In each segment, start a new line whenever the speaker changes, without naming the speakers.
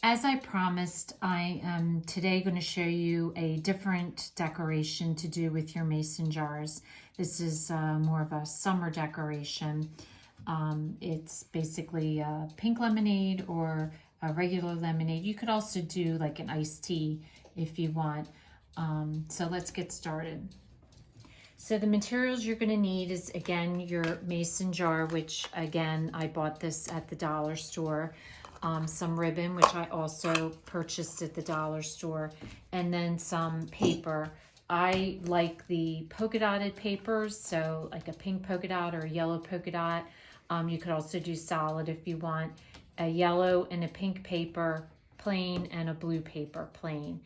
As I promised, I am today going to show you a different decoration to do with your mason jars. This is more of a summer decoration. It's basically pink lemonade or a regular lemonade. You could also do like an iced tea if you want. So let's get started. So the materials you're going to need is, again, your mason jar, which again, I bought this at the dollar store. Some ribbon, which I also purchased at the dollar store, and then some paper. I like the polka dotted papers, so like a pink polka dot or a yellow polka dot. You could also do solid if you want. A yellow and a pink paper, plain, and a blue paper, plain.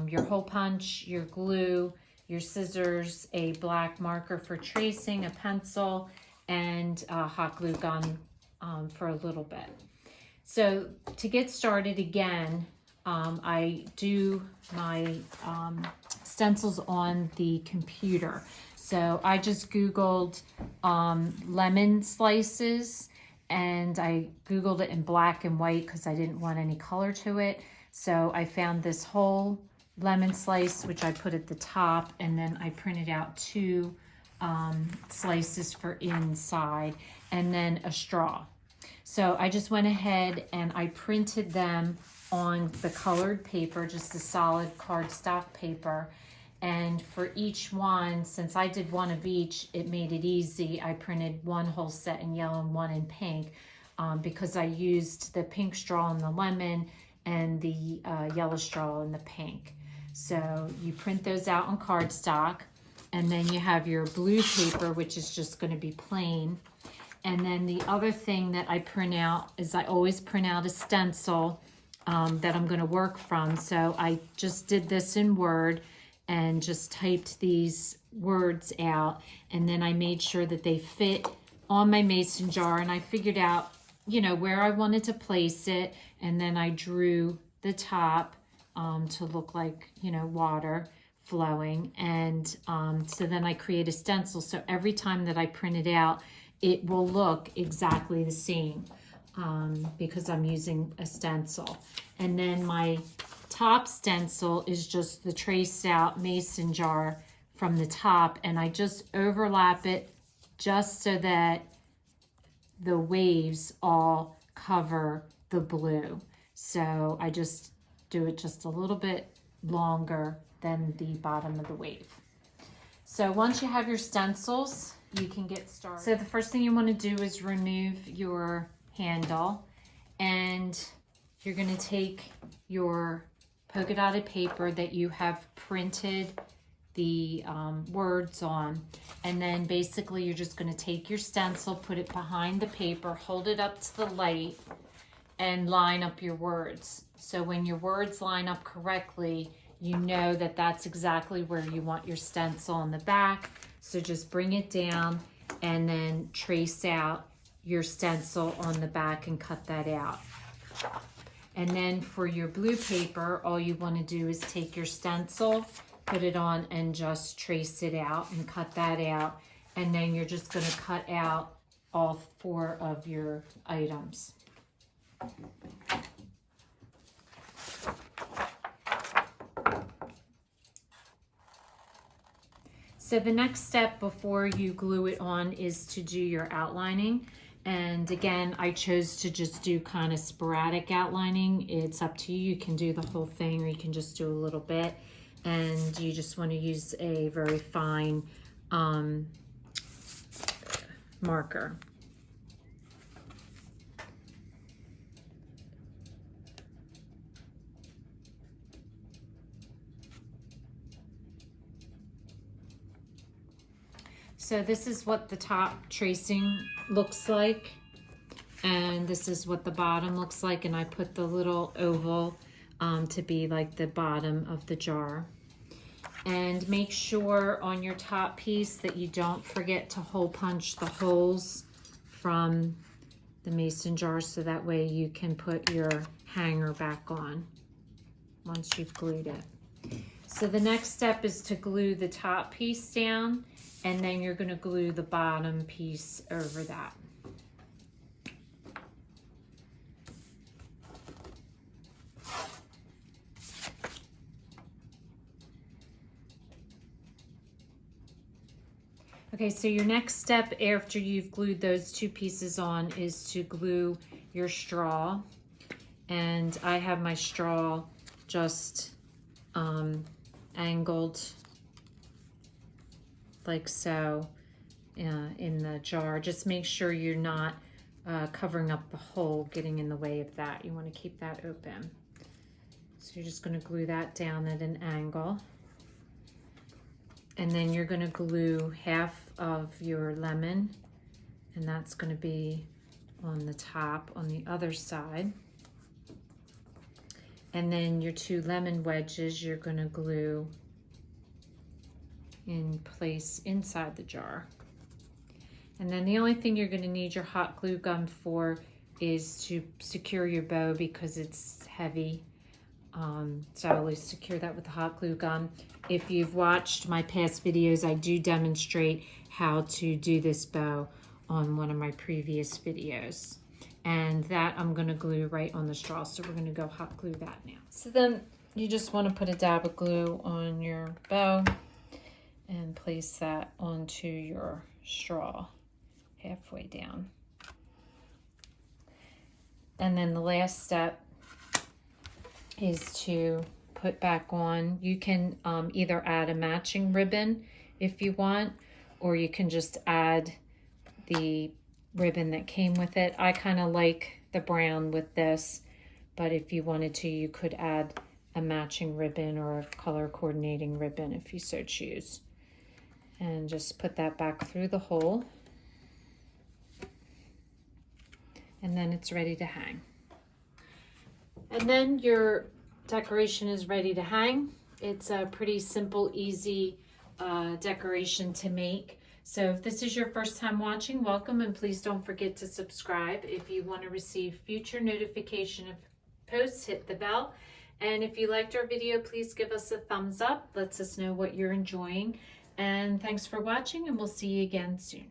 Your hole punch, your glue, your scissors, a black marker for tracing, a pencil, and a hot glue gun for a little bit. So to get started again, I do my stencils on the computer. So I just Googled lemon slices, and I Googled it in black and white because I didn't want any color to it. So I found this whole lemon slice, which I put at the top, and then I printed out two slices for inside, and then a straw. So I just went ahead and I printed them on the colored paper, just a solid cardstock paper. And for each one, since I did one of each, it made it easy. I printed one whole set in yellow and one in pink because I used the pink straw in the lemon and the yellow straw in the pink. So you print those out on cardstock, and then you have your blue paper, which is just going to be plain. And then the other thing that I print out is I always print out a stencil that I'm going to work from. So I just did this in Word and just typed these words out. And then I made sure that they fit on my mason jar. And I figured out, you know, where I wanted to place it. And then I drew the top to look like, you know, water flowing. And so then I create a stencil. So every time that I print it out, it will look exactly the same because I'm using a stencil. And then my top stencil is just the traced out mason jar from the top, and I just overlap it just so that the waves all cover the blue. So I just do it just a little bit longer than the bottom of the wave. So once you have your stencils, you can get started. So the first thing you want to do is remove your handle, and you're going to take your polka dotted paper that you have printed the words on, and then basically you're just going to take your stencil, put it behind the paper, hold it up to the light, and line up your words. So when your words line up correctly, you know that that's exactly where you want your stencil on the back. So just bring it down and then trace out your stencil on the back and cut that out. And then for your blue paper, all you want to do is take your stencil, put it on, and just trace it out and cut that out. And then you're just going to cut out all four of your items. So the next step before you glue it on is to do your outlining. And again, I chose to just do kind of sporadic outlining. It's up to you. You can do the whole thing, or you can just do a little bit. And you just want to use a very fine marker. So this is what the top tracing looks like, and this is what the bottom looks like, and I put the little oval to be like the bottom of the jar. And make sure on your top piece that you don't forget to hole punch the holes from the mason jar, so that way you can put your hanger back on once you've glued it. So the next step is to glue the top piece down, and then you're going to glue the bottom piece over that. Okay, so your next step after you've glued those two pieces on is to glue your straw. And I have my straw just angled like so in the jar. Just make sure you're not covering up the hole, getting in the way of that. You want to keep that open. So you're just going to glue that down at an angle. And then you're going to glue half of your lemon, and that's going to be on the top on the other side. And then your two lemon wedges you're going to glue in place inside the jar. And then the only thing you're going to need your hot glue gun for is to secure your bow because it's heavy. So I always secure that with the hot glue gun. If you've watched my past videos, I do demonstrate how to do this bow on one of my previous videos. And that I'm going to glue right on the straw. So we're going to go hot glue that now. So then you just want to put a dab of glue on your bow and place that onto your straw halfway down. And then the last step is to put back on. You can either add a matching ribbon if you want, or you can just add the ribbon that came with it. I kind of like the brown with this, but if you wanted to, you could add a matching ribbon or a color coordinating ribbon if you so choose. And just put that back through the hole. And then it's ready to hang. And then your decoration is ready to hang. It's a pretty simple, easy decoration to make. So if this is your first time watching, welcome, and please don't forget to subscribe. If you want to receive future notification of posts, hit the bell. And if you liked our video, please give us a thumbs up. Lets us know what you're enjoying. And thanks for watching, and we'll see you again soon.